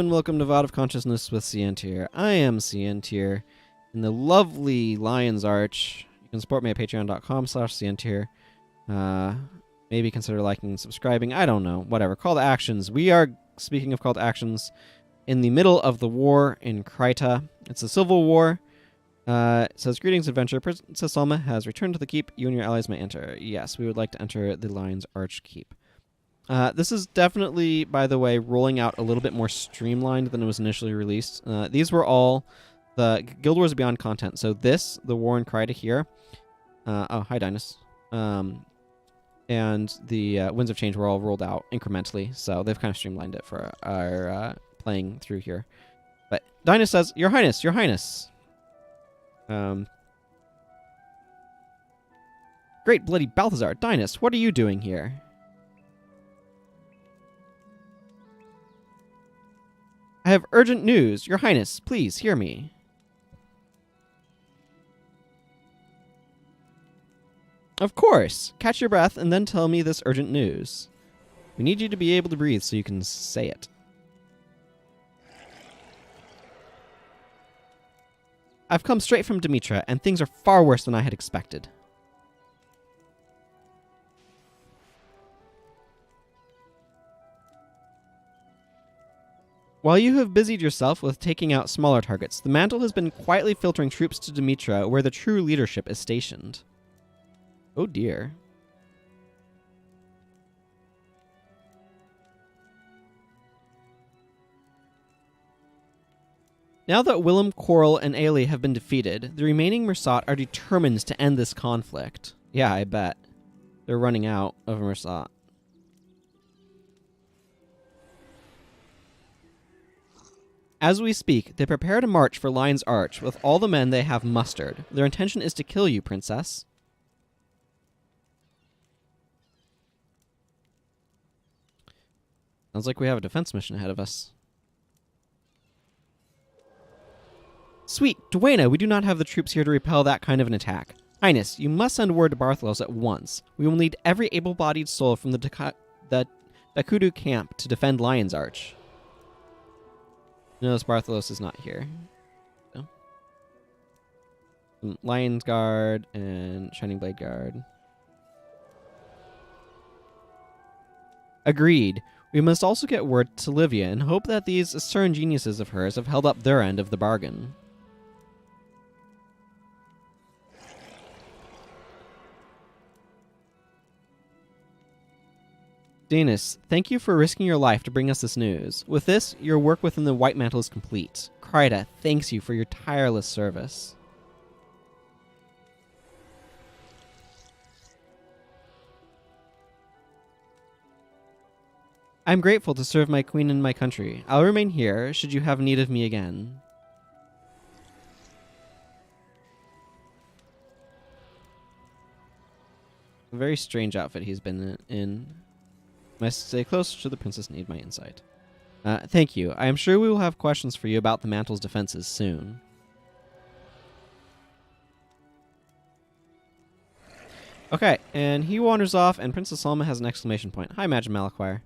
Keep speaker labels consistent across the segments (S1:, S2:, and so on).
S1: and welcome to VOD of Consciousness with Sientir. I am Sientir in the lovely Lion's Arch. You can support me at patreon.com/Sientir. Maybe consider liking and subscribing. I don't know. Whatever. Call to actions. We are, speaking of call to actions, in the middle of the war in Krita. It's a civil war. It says, "Greetings, adventurer. Princess Salma has returned to the keep. You and your allies may enter." Yes, we would like to enter the Lion's Arch keep. This is definitely, by the way, rolling out a little bit more streamlined than it was initially released. These were all the Guild Wars Beyond content. So this, the War in Krita here. Oh, hi, Dinas. And the Winds of Change were all rolled out incrementally. So they've kind of streamlined it for our playing through here. But Dinas says, "Your Highness, Your Highness." Great bloody Balthazar, Dinas, what are you doing here? "I have urgent news. Your Highness, please hear me." "Of course. Catch your breath and then tell me this urgent news. We need you to be able to breathe so you can say it." "I've come straight from Dimitra, and things are far worse than I had expected." "While you have busied yourself with taking out smaller targets, the Mantle has been quietly filtering troops to Dimitra, where the true leadership is stationed." Oh dear. "Now that Willem, Quarrel, and Ailey have been defeated, the remaining Mersat are determined to end this conflict." Yeah, I bet. They're running out of Mersat. "As we speak, they prepare to march for Lion's Arch with all the men they have mustered. Their intention is to kill you, Princess." Sounds like we have a defense mission ahead of us. "Sweet, Duena, we do not have the troops here to repel that kind of an attack. Highness, you must send word to Bartholos at once. We will need every able-bodied soul from the Dakudu camp to defend Lion's Arch." Notice Bartholos is not here. No. Lion's Guard and Shining Blade Guard. "Agreed. We must also get word to Livia and hope that these stern geniuses of hers have held up their end of the bargain." "Dinas, thank you for risking your life to bring us this news. With this, your work within the White Mantle is complete. Krita thanks you for your tireless service." "I'm grateful to serve my queen and my country. I'll remain here should you have need of me again." A very strange outfit he's been in. "Must stay close should the princess need my insight." Thank you. I am sure we will have questions for you about the Mantle's defenses soon." Okay, and he wanders off, and Princess Salma has an exclamation point. "Hi, Magi Malaquire.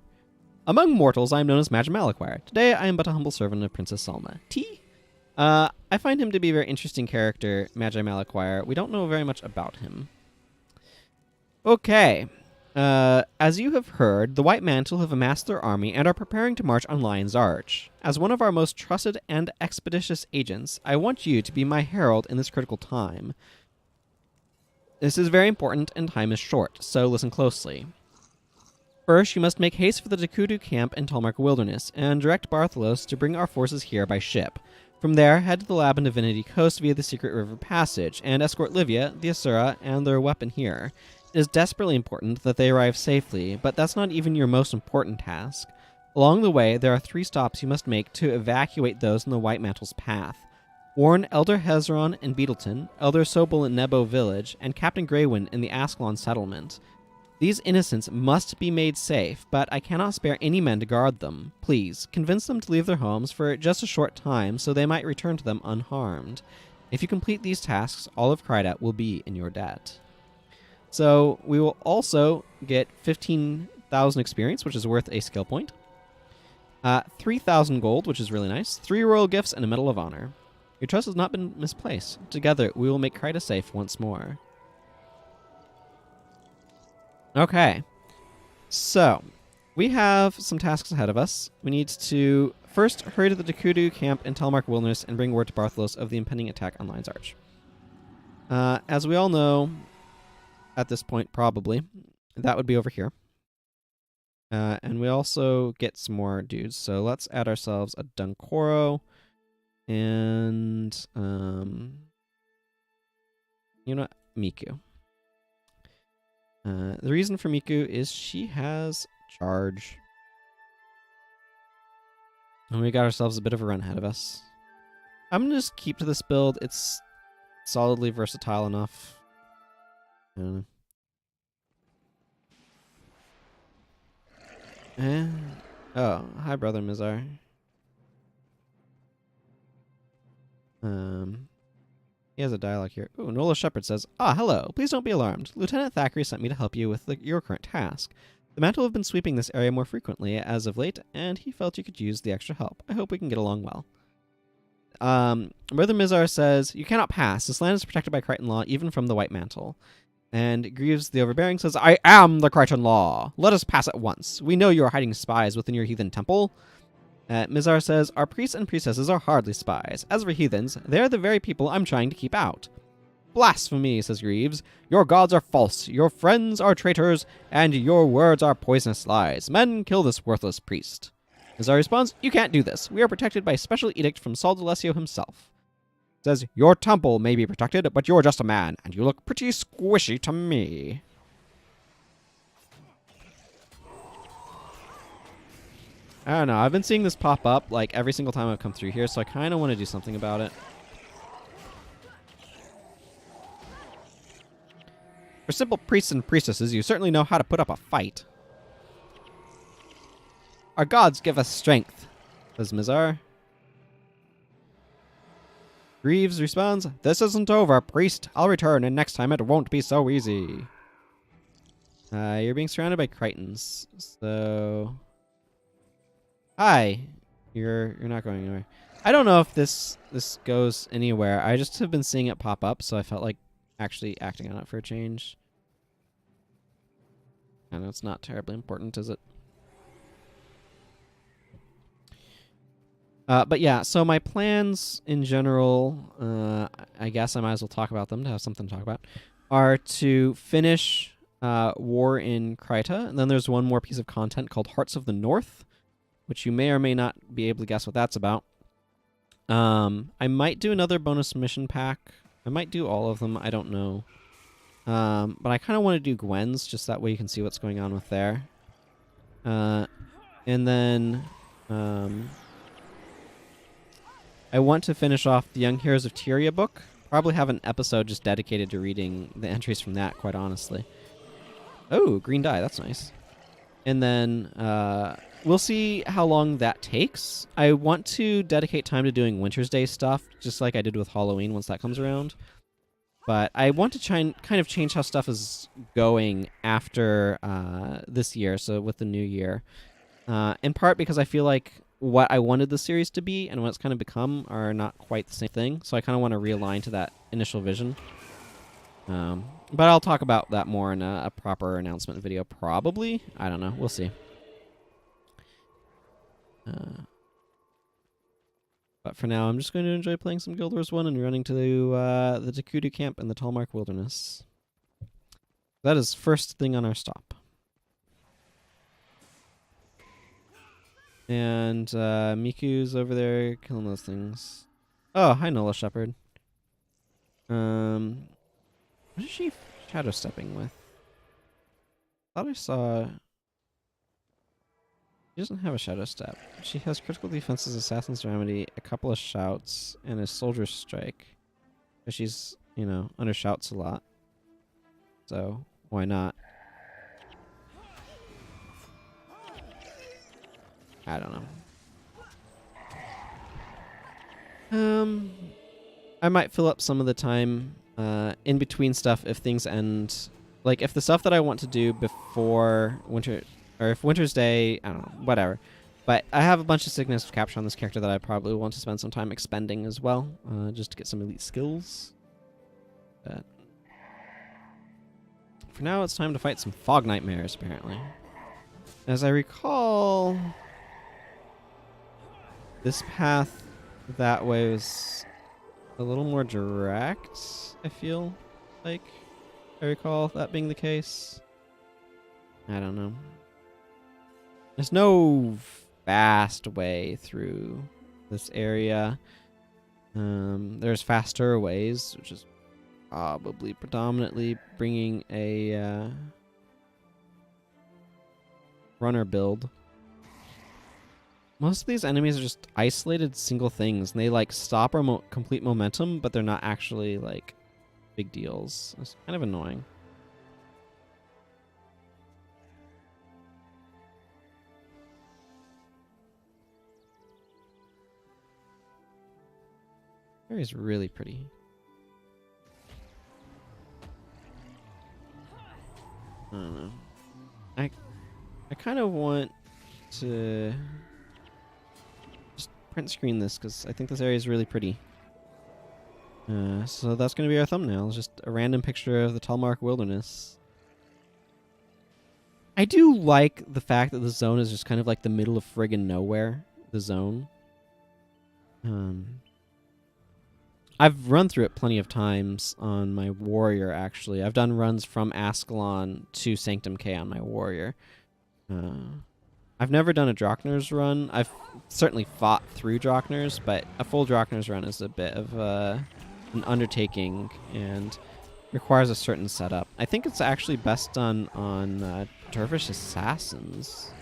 S1: Among mortals, I am known as Magi Malaquire. Today, I am but a humble servant of Princess Salma. T? I find him to be a very interesting character, Magi Malaquire. We don't know very much about him. Okay. As you have heard, the White Mantle have amassed their army and are preparing to march on Lion's Arch. As one of our most trusted and expeditious agents, I want you to be my herald in this critical time. This is very important and time is short, so listen closely. First, you must make haste for the Dakudu camp in Talmark Wilderness and direct Bartholos to bring our forces here by ship. From there, head to the lab in Divinity Coast via the Secret River Passage and escort Livia, the Asura, and their weapon here. It is desperately important that they arrive safely, but that's not even your most important task. Along the way, there are 3 stops you must make to evacuate those in the White Mantle's path. Warn Elder Hezron in Beetleton, Elder Sobel in Nebo Village, and Captain Greywind in the Ascalon settlement. These innocents must be made safe, but I cannot spare any men to guard them. Please, convince them to leave their homes for just a short time so they might return to them unharmed. If you complete these tasks, all of Krita will be in your debt." So we will also get 15,000 experience, which is worth a skill point. 3,000 gold, which is really nice. 3 royal gifts and a medal of honor. Your trust has not been misplaced. Together, we will make Kryta safe once more. Okay. So, we have some tasks ahead of us. We need to first hurry to the Dakudu camp in Telemark Wilderness and bring word to Bartholos of the impending attack on Lion's Arch. As we all know, at this point, probably, that would be over here. And we also get some more dudes. So let's add ourselves a Dunkoro and, you know what? Miku. The reason for Miku is she has charge. And we got ourselves a bit of a run ahead of us. I'm going to just keep to this build. It's solidly versatile enough. I don't know. Oh, hi, Brother Mizar. He has a dialogue here. Ooh, Nola Shepherd says, hello. Please don't be alarmed. Lieutenant Thackeray sent me to help you with your current task. The Mantle have been sweeping this area more frequently as of late, and he felt you could use the extra help. I hope we can get along well. Brother Mizar says, you cannot pass. This land is protected by Crichton law, even from the White Mantle. And Greaves the Overbearing says, I am the Crichton law. Let us pass at once. We know you are hiding spies within your heathen temple. Mizar says, our priests and priestesses are hardly spies. As for heathens, they are the very people I'm trying to keep out. Blasphemy, says Greaves. Your gods are false, your friends are traitors, and your words are poisonous lies. Men, kill this worthless priest. Mizar responds, you can't do this. We are protected by a special edict from Sol D'Alessio himself. Says, your temple may be protected, but you're just a man, and you look pretty squishy to me. I don't know. I've been seeing this pop up like every single time I've come through here, so I kind of want to do something about it. For simple priests and priestesses, you certainly know how to put up a fight. Our gods give us strength, says Mizar. Greaves responds, this isn't over, priest. I'll return, and next time it won't be so easy. You're being surrounded by Crichtons, so... Hi. You're not going anywhere. I don't know if this goes anywhere. I just have been seeing it pop up, so I felt like actually acting on it for a change. I know it's not terribly important, is it? But yeah, so my plans in general, I guess I might as well talk about them to have something to talk about, are to finish War in Kryta, and then there's one more piece of content called Hearts of the North, which you may or may not be able to guess what that's about. I might do another bonus mission pack. I might do all of them. I don't know. But I kind of want to do Gwen's, just that way you can see what's going on with there. And then I want to finish off the Young Heroes of Tyria book. Probably have an episode just dedicated to reading the entries from that, quite honestly. Oh, green dye. That's nice. And then we'll see how long that takes. I want to dedicate time to doing Winter's Day stuff, just like I did with Halloween once that comes around. But I want to try and kind of change how stuff is going after this year, so with the new year. In part because I feel like what I wanted the series to be and what it's kind of become are not quite the same thing. So I kind of want to realign to that initial vision. But I'll talk about that more in a proper announcement video, probably. I don't know. We'll see. But for now, I'm just going to enjoy playing some Guild Wars 1 and running to the Dakudu camp in the Talmark Wilderness. That is first thing on our stop. And Miku's over there killing those things. Oh, hi, Nola Shepherd. What is she shadow stepping with? I thought I saw... She doesn't have a shadow step. She has critical defenses, Assassin's Remedy, a couple of shouts, and a Soldier's Strike. But she's, you know, under shouts a lot. So, why not? I don't know. I might fill up some of the time in between stuff if things end. Like, if the stuff that I want to do before winter, or if Winter's Day, I don't know, whatever. But I have a bunch of sickness of capture on this character that I probably want to spend some time expending as well, just to get some elite skills. But for now, it's time to fight some fog nightmares, apparently. As I recall, this path that way was a little more direct, I feel like. I recall that being the case. I don't know. There's no fast way through this area. There's faster ways, which is probably predominantly bringing a runner build. Most of these enemies are just isolated single things, and they like stop or complete momentum, but they're not actually like big deals. It's kind of annoying. Area is really pretty. I don't know. I kind of want to just print screen this because I think this area is really pretty. So that's going to be our thumbnail. Just a random picture of the Talmark Wilderness. I do like the fact that the zone is just kind of like the middle of friggin' nowhere. The zone. I've run through it plenty of times on my warrior, actually. I've done runs from Ascalon to Sanctum K on my warrior. I've never done a Drockner's run. I've certainly fought through Drockner's, but a full Drockner's run is a bit of an undertaking and requires a certain setup. I think it's actually best done on Dervish Assassins.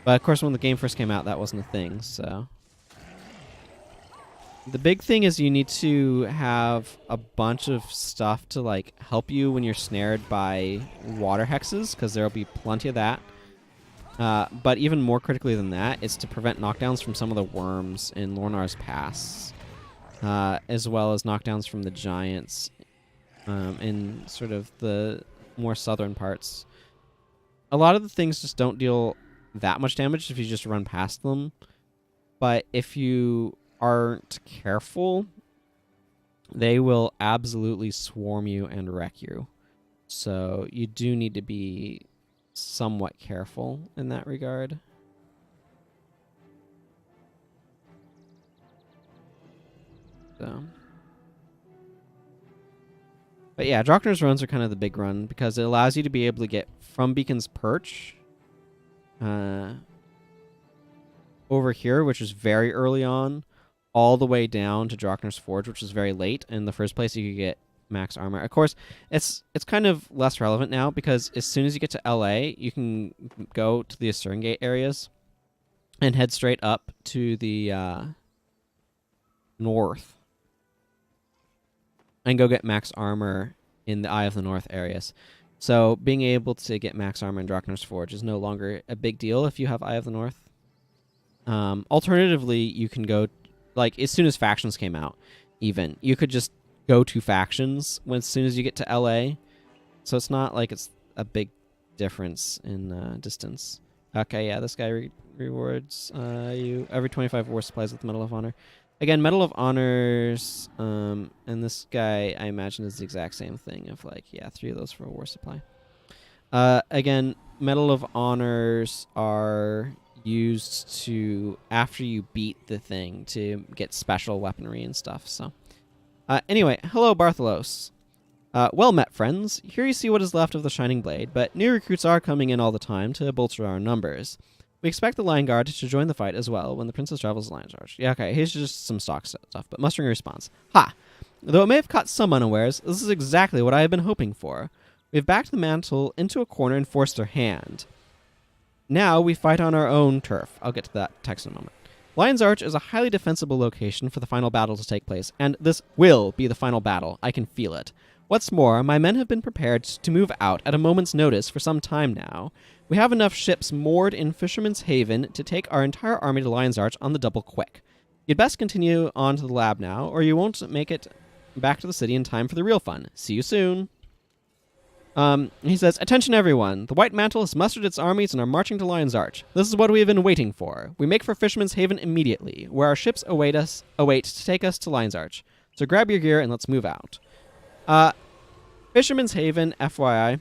S1: But of course, when the game first came out, that wasn't a thing, so... The big thing is you need to have a bunch of stuff to like help you when you're snared by water hexes, because there'll be plenty of that. But even more critically than that, it's to prevent knockdowns from some of the worms in Lornar's Pass, as well as knockdowns from the giants in sort of the more southern parts. A lot of the things just don't deal that much damage if you just run past them, but if you aren't careful, they will absolutely swarm you and wreck you. So you do need to be somewhat careful in that regard. So. But yeah, Drockner's runs are kind of the big run because it allows you to be able to get from Beacon's Perch over here, which is very early on, all the way down to Drockner's Forge, which is very late. In the first place, you could get max armor. Of course, it's kind of less relevant now because as soon as you get to LA, you can go to the Asern Gate areas and head straight up to the north and go get max armor in the Eye of the North areas. So being able to get max armor in Drockner's Forge is no longer a big deal if you have Eye of the North. Alternatively, you can go, like, as soon as factions came out, even, you could just go to factions as soon as you get to LA. So it's not like it's a big difference in distance. Okay, yeah, this guy rewards you every 25 war supplies with Medal of Honor. Again, Medal of Honors, and this guy, I imagine, is the exact same thing of, like, yeah, 3 of those for a war supply. Again, Medal of Honors are used to, after you beat the thing, to get special weaponry and stuff, so. Anyway, hello, Bartholos. Well met, friends. Here you see what is left of the Shining Blade, but new recruits are coming in all the time to bolster our numbers. We expect the Lion Guard to join the fight as well when the Princess travels the Lion Charge. Yeah, okay, here's just some stock stuff, but Mustering responds. Ha! Though it may have caught some unawares, this is exactly what I have been hoping for. We have backed the mantle into a corner and forced their hand. Now we fight on our own turf. I'll get to that text in a moment. Lion's Arch is a highly defensible location for the final battle to take place, and this will be the final battle. I can feel it. What's more, my men have been prepared to move out at a moment's notice for some time now. We have enough ships moored in Fisherman's Haven to take our entire army to Lion's Arch on the double quick. You'd best continue on to the lab now, or you won't make it back to the city in time for the real fun. See you soon. He says, "Attention everyone. The White Mantle has mustered its armies and are marching to Lion's Arch. This is what we have been waiting for. We make for Fisherman's Haven immediately, where our ships await to take us to Lion's Arch. So grab your gear and let's move out." Fisherman's Haven, FYI,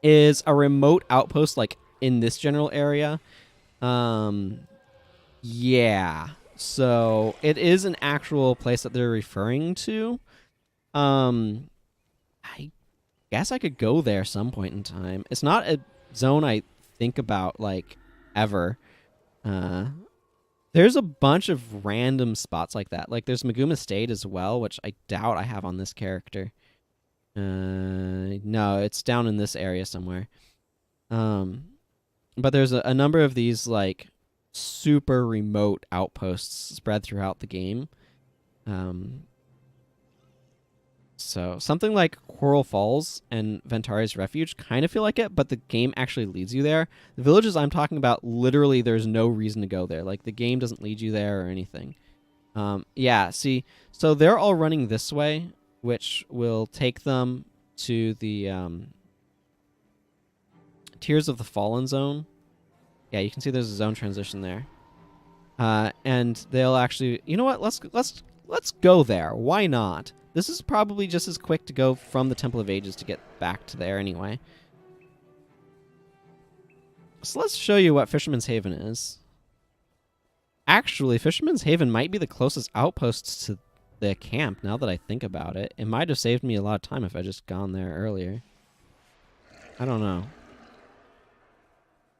S1: is a remote outpost, like, in this general area. Yeah. So it is an actual place that they're referring to. I guess I could go there some point in time. It's not a zone I think about, like, ever. There's a bunch of random spots like that. Like, there's Maguma State as well, which I doubt I have on this character. No, it's down in this area somewhere. But there's a number of these, like, super remote outposts spread throughout the game. So something like Coral Falls and Ventari's Refuge kind of feel like it, but the game actually leads you there. The villages I'm talking about, literally, there's no reason to go there. Like, the game doesn't lead you there or anything. Yeah, see, so they're all running this way, which will take them to the Tears of the Fallen zone. Yeah, you can see there's a zone transition there. And they'll actually, you know what? Let's go there. Why not? This is probably just as quick to go from the Temple of Ages to get back to there anyway. So let's show you what Fisherman's Haven is. Actually, Fisherman's Haven might be the closest outpost to the camp, now that I think about it. It might have saved me a lot of time if I just gone there earlier. I don't know.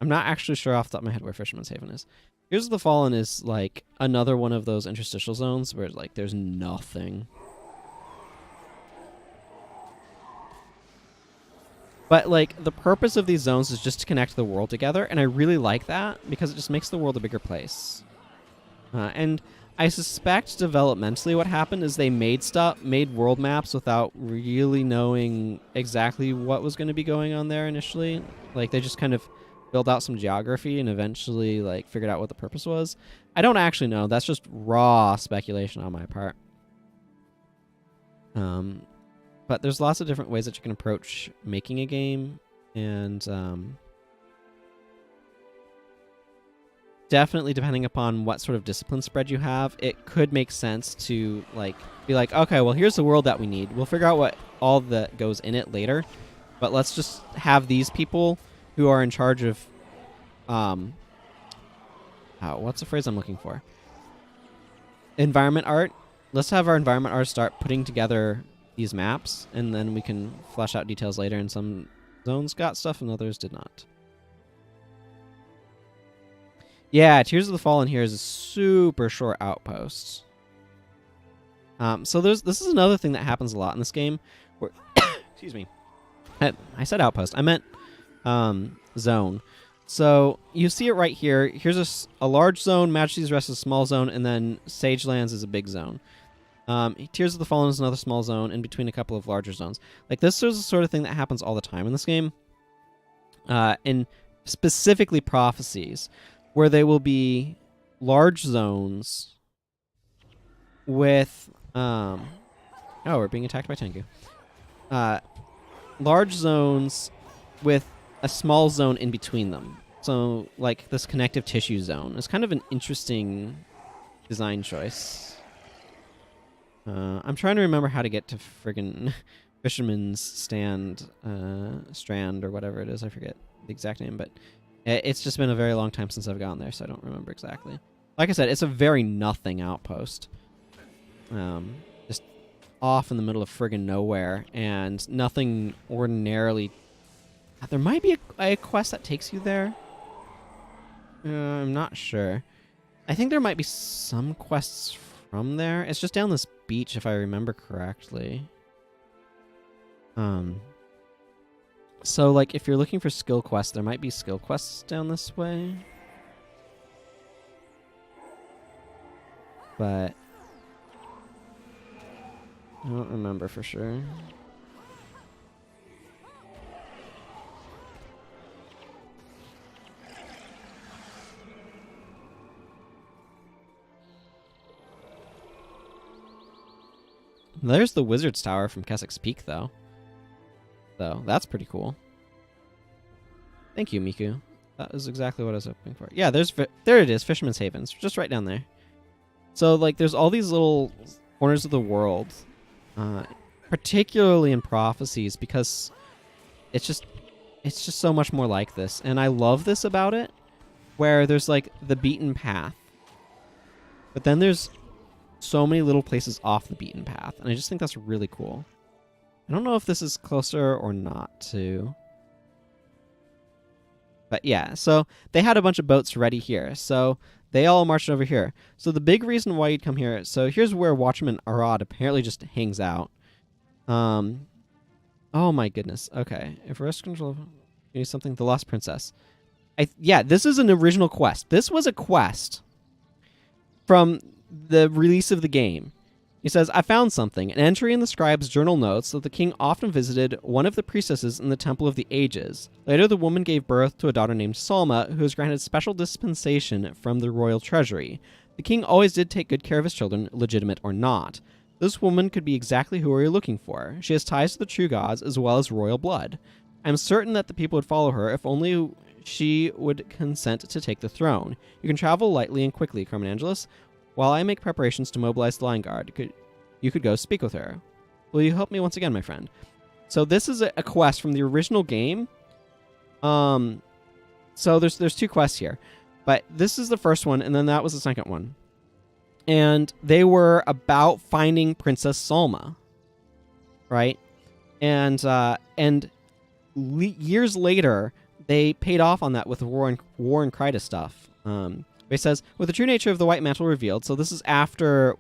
S1: I'm not actually sure off the top of my head where Fisherman's Haven is. Tears of the Fallen is, like, another one of those interstitial zones where, like, there's nothing. But, like, the purpose of these zones is just to connect the world together, and I really like that because it just makes the world a bigger place. And I suspect developmentally what happened is they made world maps without really knowing exactly what was going to be going on there initially. Like, they just kind of built out some geography and eventually, like, figured out what the purpose was. I don't actually know. That's just raw speculation on my part. But there's lots of different ways that you can approach making a game, and definitely depending upon what sort of discipline spread you have, it could make sense to, like, be like, okay, well, here's the world that we need. We'll figure out what all that goes in it later, but let's just have these people who are in charge of, what's the phrase I'm looking for? Environment art. Let's have our environment art start putting together these maps, and then we can flesh out details later, and some zones got stuff and others did not. Yeah, Tears of the Fallen here is a super short outpost. So this is another thing that happens a lot in this game. Where excuse me. I said outpost. I meant zone. So you see it right here. Here's a large zone, Majesty's Rest is a small zone, and then Sagelands is a big zone. Tears of the Fallen is another small zone in between a couple of larger zones. Like, this is the sort of thing that happens all the time in this game. And specifically prophecies, where they will be large zones with... oh, we're being attacked by Tengu. Large zones with a small zone in between them. So, like, this connective tissue zone is kind of an interesting design choice. I'm trying to remember how to get to friggin' Fisherman's Strand, or whatever it is. I forget the exact name, but it's just been a very long time since I've gone there, so I don't remember exactly. Like I said, it's a very nothing outpost. Just off in the middle of friggin' nowhere, and nothing ordinarily... There might be a quest that takes you there. I'm not sure. I think there might be some quests from there. It's just down this beach, if I remember correctly. So, like, if you're looking for skill quests, there might be skill quests down this way. But I don't remember for sure. There's the Wizard's Tower from Keswick's Peak, though. So that's pretty cool. Thank you, Miku. That was exactly what I was hoping for. Yeah, there it is, Fisherman's Haven. It's just right down there. So, like, there's all these little corners of the world, particularly in prophecies, because it's just so much more like this. And I love this about it, where there's, like, the beaten path. But then there's so many little places off the beaten path, and I just think that's really cool. I don't know if this is closer or not to... But yeah, so they had a bunch of boats ready here, so they all marched over here. So the big reason why you'd come here, so here's where Watchman Arad apparently just hangs out. Oh my goodness. Okay, if rest control, you need something. The Lost Princess. Yeah, this is an original quest. This was a quest from the release of the game. He says, I found something. An entry in the scribe's journal notes that the king often visited one of the priestesses in the Temple of the Ages. Later, the woman gave birth to a daughter named Salma, who was granted special dispensation from the royal treasury. The king always did take good care of his children, legitimate or not. This woman could be exactly who we are looking for. She has ties to the true gods as well as royal blood. I'm certain that the people would follow her if only she would consent to take the throne. You can travel lightly and quickly, Carmen Angelis. While I make preparations to mobilize the line guard, you could go speak with her. Will you help me once again, my friend? So this is a quest from the original game. So there's two quests here. But this is the first one, and then that was the second one. And they were about finding Princess Salma. Right? And years later, they paid off on that with the War and Kryta stuff. He says, with the true nature of the White Mantle revealed, so this is after,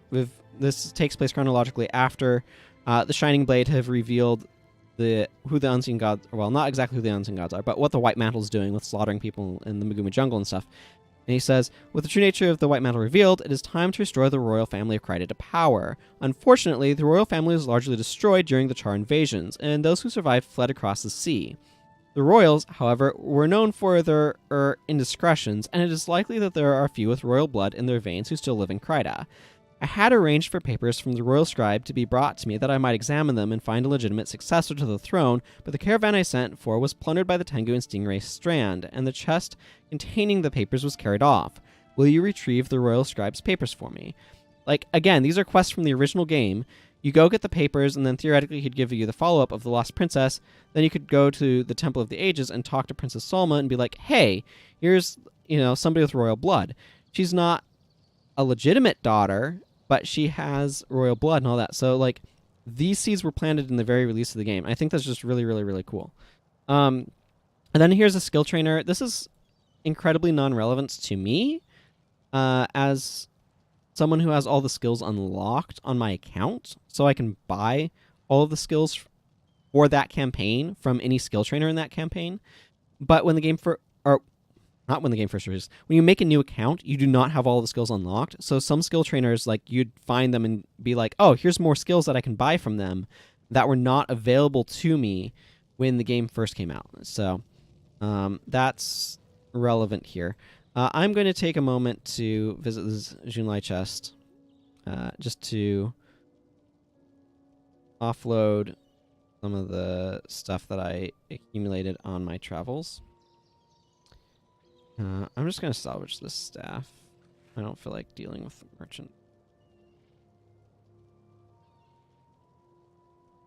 S1: this takes place chronologically after the Shining Blade have revealed who the Unseen Gods, well, not exactly who the Unseen Gods are, but what the White Mantle is doing with slaughtering people in the Megumi jungle and stuff. And he says, with the true nature of the White Mantle revealed, it is time to restore the royal family of Kryta to power. Unfortunately, the royal family was largely destroyed during the Char invasions, and those who survived fled across the sea. The royals, however, were known for their indiscretions, and it is likely that there are a few with royal blood in their veins who still live in Kryta. I had arranged for papers from the royal scribe to be brought to me that I might examine them and find a legitimate successor to the throne, but the caravan I sent for was plundered by the Tengu and Stingray Strand, and the chest containing the papers was carried off. Will you retrieve the royal scribe's papers for me? Like, again, these are quests from the original game. You go get the papers, and then theoretically he'd give you the follow-up of the Lost Princess. Then you could go to the Temple of the Ages and talk to Princess Salma and be like, hey, here's, somebody with royal blood. She's not a legitimate daughter, but she has royal blood and all that. So, like, these seeds were planted in the very release of the game. I think that's just really, really, really cool. And then here's a skill trainer. This is incredibly non-relevant to me as someone who has all the skills unlocked on my account, so I can buy all of the skills for that campaign from any skill trainer in that campaign. But when the game not when the game first releases, when you make a new account, you do not have all the skills unlocked. So some skill trainers, like, you'd find them and be like, oh, here's more skills that I can buy from them that were not available to me when the game first came out. So that's relevant here. I'm going to take a moment to visit this Junlai chest just to offload some of the stuff that I accumulated on my travels. I'm just going to salvage this staff. I don't feel like dealing with the merchant.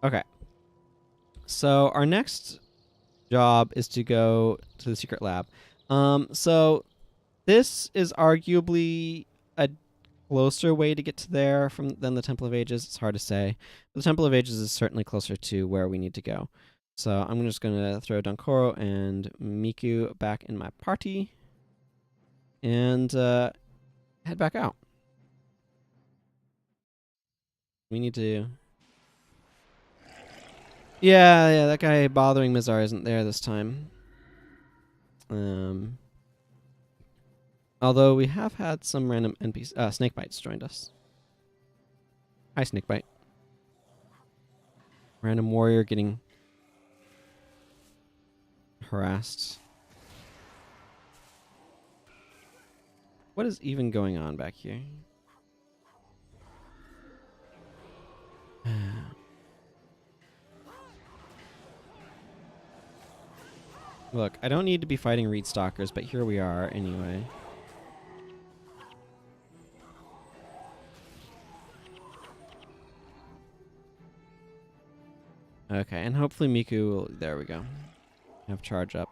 S1: Okay. So our next job is to go to the secret lab. So this is arguably a closer way to get to there than the Temple of Ages. It's hard to say. The Temple of Ages is certainly closer to where we need to go. So I'm just going to throw Donkoro and Miku back in my party and head back out. We need to... Yeah, that guy bothering Mizar isn't there this time. Although we have had some random NPC... Snakebites joined us. Hi, Snakebite. Random warrior getting harassed. What is even going on back here? Look, I don't need to be fighting reed stalkers, but here we are anyway. Okay, and hopefully Miku will... There we go. Have charge up.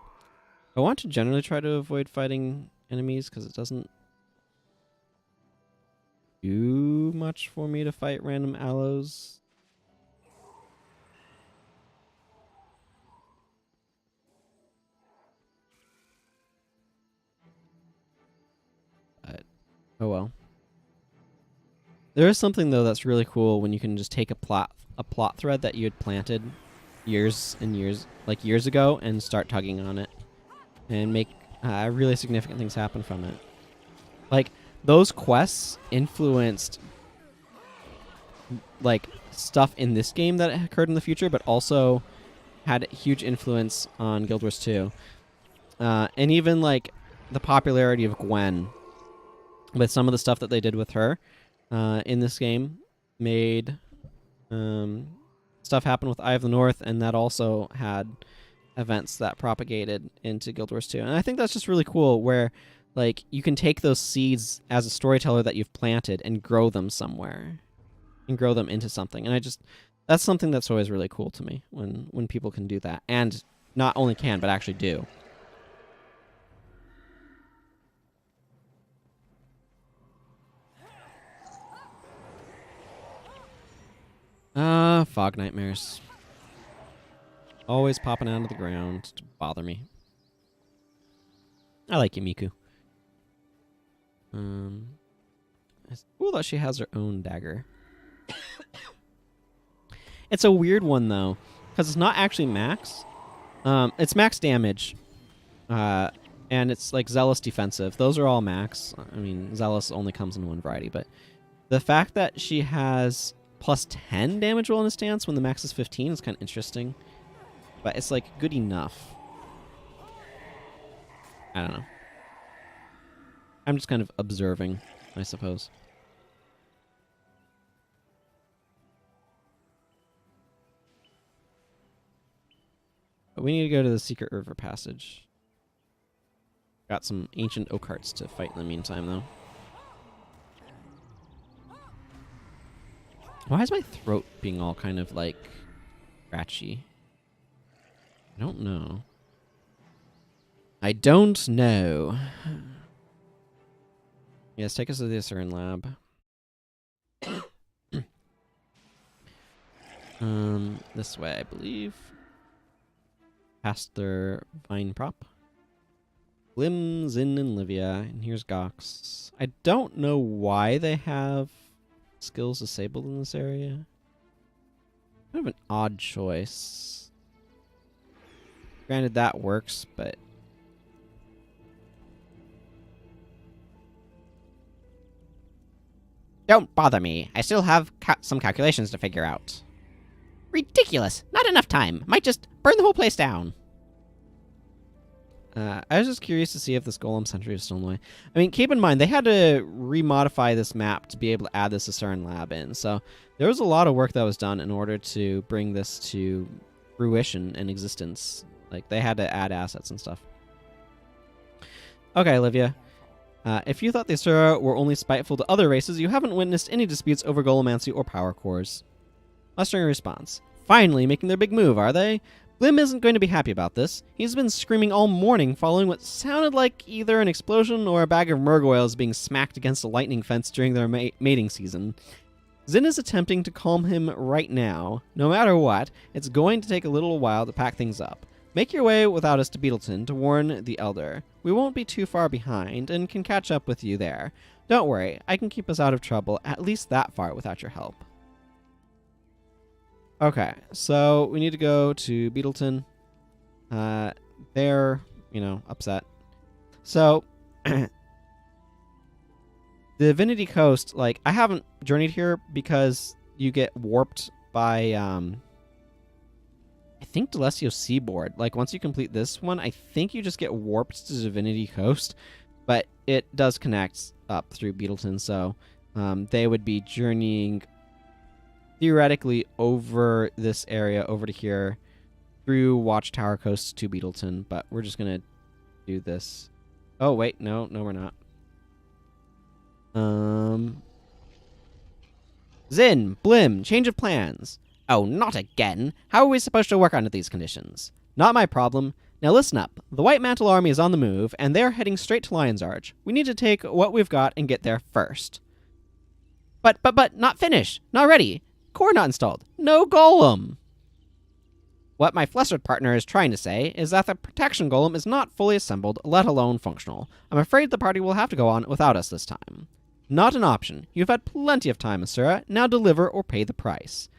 S1: I want to generally try to avoid fighting enemies because it doesn't do much for me to fight random aloes. But, oh well. There is something though that's really cool when you can just take a plot thread that you had planted years and years, like years ago, and start tugging on it and make really significant things happen from it. Like, those quests influenced like stuff in this game that occurred in the future, but also had huge influence on Guild Wars 2. And even like the popularity of Gwen with some of the stuff that they did with her in this game made stuff happen with Eye of the North, and that also had events that propagated into Guild Wars 2. And I think that's just really cool where like you can take those seeds as a storyteller that you've planted and grow them somewhere and grow them into something. And that's something that's always really cool to me when people can do that, and not only can but actually do. Fog nightmares. Always popping out of the ground to bother me. I like you, Miku. It's cool that she has her own dagger. It's a weird one, though, because it's not actually max. It's max damage. And it's, like, Zealous defensive. Those are all max. I mean, Zealous only comes in one variety, but the fact that she has plus 10 damage roll in a stance when the max is 15 is kind of interesting. But it's, like, good enough. I don't know. I'm just kind of observing, I suppose. But we need to go to the Secret River Passage. Got some ancient oak hearts to fight in the meantime, though. Why is my throat being all kind of, like, scratchy? I don't know. I don't know. Yes, take us to the Asuran lab. This way, I believe. Past their vine prop. Glim, Zin, and Livia. And here's Gox. I don't know why they have skills disabled in this area. Kind of an odd choice. Granted, that works, but... Don't bother me. I still have some calculations to figure out. Ridiculous. Not enough time. Might just burn the whole place down. I was just curious to see if this Golem Sentry is still in the way. I mean, keep in mind, they had to remodify this map to be able to add this Asuran lab in. So there was a lot of work that was done in order to bring this to fruition and existence. Like, they had to add assets and stuff. Okay, Olivia. If you thought the Asura were only spiteful to other races, you haven't witnessed any disputes over Golomancy or power cores. Mustering a response. Finally making their big move, are they? Blim isn't going to be happy about this. He's been screaming all morning following what sounded like either an explosion or a bag of murgoyles being smacked against a lightning fence during their mating season. Zin is attempting to calm him right now. No matter what, it's going to take a little while to pack things up. Make your way without us to Beetleton to warn the Elder. We won't be too far behind and can catch up with you there. Don't worry, I can keep us out of trouble at least that far without your help. Okay, so we need to go to Beetleton. They're, upset. So, the Divinity Coast, like, I haven't journeyed here because you get warped by, I think Delesio Seaboard. Like, once you complete this one, I think you just get warped to Divinity Coast, but it does connect up through Beetleton, so they would be journeying theoretically over this area, over to here, through Watchtower Coast to Beetleton, but we're just going to do this. Oh, wait. No, we're not. Zin, Blim, change of plans. Oh, not again. How are we supposed to work under these conditions? Not my problem. Now listen up. The White Mantle army is on the move, and they're heading straight to Lion's Arch. We need to take what we've got and get there first. But, not finished. Not ready. Core not installed. No golem. What my flustered partner is trying to say is that the protection golem is not fully assembled, let alone functional. I'm afraid the party will have to go on without us this time. Not an option. You've had plenty of time, Asura. Now deliver or pay the price.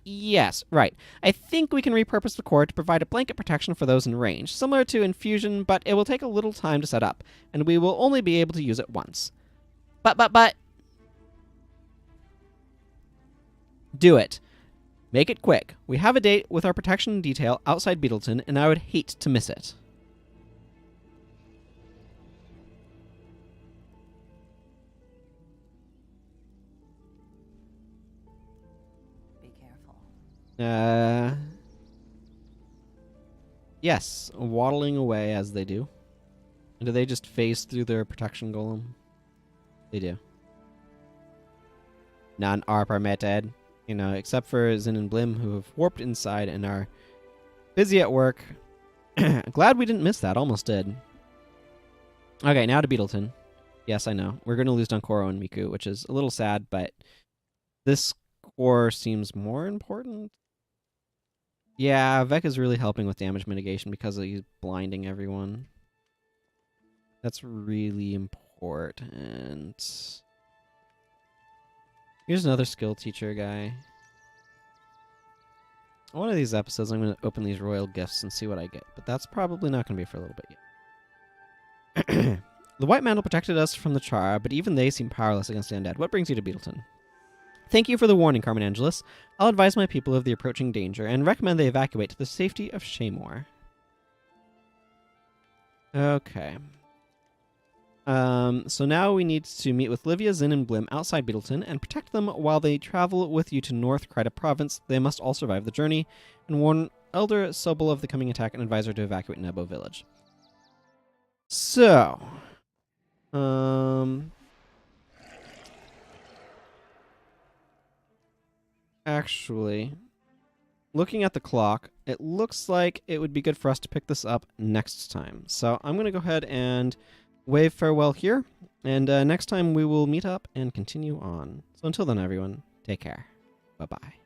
S1: Yes, right. I think we can repurpose the core to provide a blanket protection for those in range, similar to Infusion, but it will take a little time to set up, and we will only be able to use it once. But... Do it. Make it quick. We have a date with our protection detail outside Beetleton, and I would hate to miss it.
S2: Be careful.
S1: Yes, waddling away as they do. And do they just phase through their protection golem? They do. None are permitted. You know, except for Zin and Blim, who have warped inside and are busy at work. Glad we didn't miss that. Almost did. Okay, now to Beetleton. Yes, I know. We're going to lose Donkoro and Miku, which is a little sad, but this core seems more important. Yeah, Vec is really helping with damage mitigation because he's blinding everyone. That's really important. Here's another skill teacher guy. One of these episodes, I'm going to open these royal gifts and see what I get, but that's probably not going to be for a little bit yet. The White Mantle protected us from the Chara, but even they seem powerless against the undead. What brings you to Beetleton? Thank you for the warning, Carmen Angelus. I'll advise my people of the approaching danger and recommend they evacuate to the safety of Shaymore. Okay. So now we need to meet with Livia, Zin, and Blim outside Beetleton and protect them while they travel with you to North Krita Province. They must all survive the journey, and warn Elder Sobel of the coming attack and advise her to evacuate Nebo Village. So, actually, looking at the clock, it looks like it would be good for us to pick this up next time. So I'm going to go ahead and wave farewell here, and next time we will meet up and continue on. So until then, everyone, take care. Bye-bye.